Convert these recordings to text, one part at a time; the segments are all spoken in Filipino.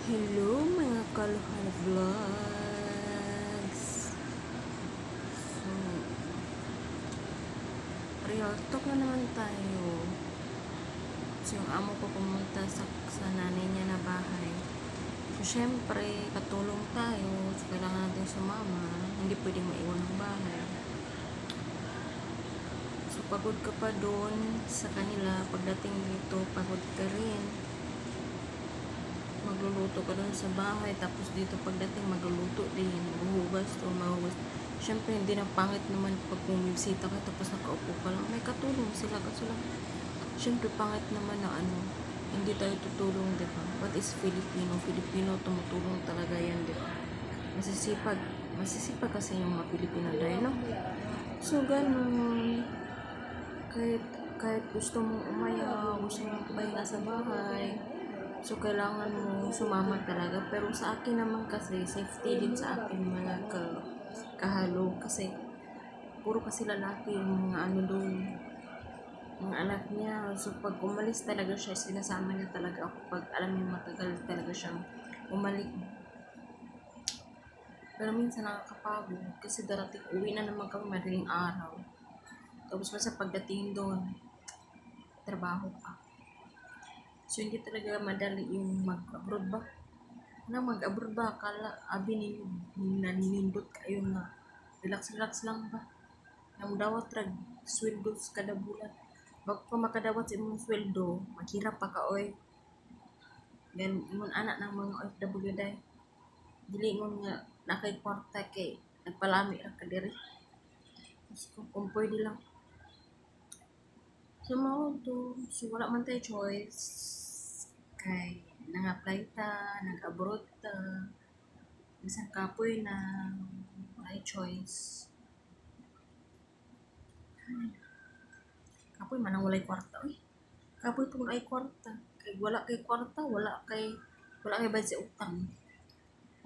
Hello mga kaluhal vlogs. So, real talk na naman tayo. So, yung amo ko pumunta sa nanay niya na bahay. So, syempre, katulong tayo. So, kailangan natin sumama. Hindi pwedeng maiwan ng bahay. So, pagod ka pa doon sa kanila. Pagdating dito, pagod ka rin. Magluluto ka doon sa bahay, tapos dito pagdating magluluto din, mahugas. Syempre hindi na pangit naman pag bumisita ka tapos nakaupo ka lang, may katulong sila, kaso lang syempre pangit naman na hindi tayo tutulong, diba? What is Filipino tumutulong talaga yan, diba? Masisipag kasi yung mga Pilipino dahil, no? So ganun, kahit gusto mong umayaw, gusto mong pahinga sa bahay, so kailangan mo sumama talaga. Pero sa akin naman kasi, safety din sa akin mga kahalo, kasi puro kasi lalaki yung mga doon, mga anak niya. So pag umalis talaga siya, sinasama niya talaga ako pag alam niya matagal talaga siyang umalik. Pero minsan nakakapagod kasi darating, uwi na naman kami madaling araw, tapos sa pagdating doon trabaho pa. So, hindi talaga madali yung mag-abroad ba? Mag-abroad ba? Akala, naninindot kayo na relax lang ba? Nang dawat rag sweldo kada bulan. Bago pa makadawat sa imong sweldo, maghirap pa ka oy. Then, imong anak ng mga OFW day. Dili mo nga nakay kwarta kay nagpalami ra ka diri. Kung pwede lang. So, so wala man tayo choice. Kay nang-apply ta, nag-abroad ta, isang kapoy na may choice. Kapoy man ang walay kwarta, oy. Kapoy pag ay kwarta. Kay wala kay kwarta, wala kay bayad sa utang.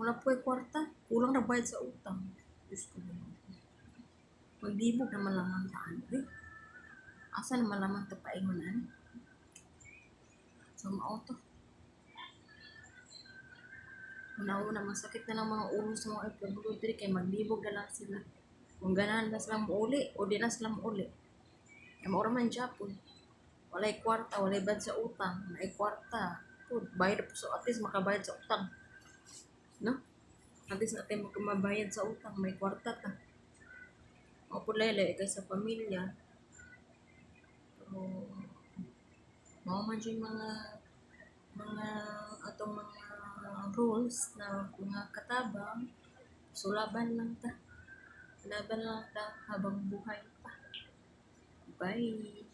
Wala po kay kwarta, kulang na bayad sa utang. Diyos ko naman. Maglibog naman lang ang daan, eh. Asa naman naman ito paingunan? So, mauto. Una-una, masakit na lang mga ulo sa mga FW kay maglibog na lang sila. Kung ganahan na silang mauli, o di na silang mauli. Ay maura man Japon. Walay kwarta, walay bayad sa utang. May kwarta. Bayad po, so at least makabayad sa utang. No? At least natin magmabayad sa utang, may kwarta ta. O po lele, kay sa pamilya. Pero, mga man yung mga atong mga rules na mga katabang, so laban lang ta habang buhay pa. Bye!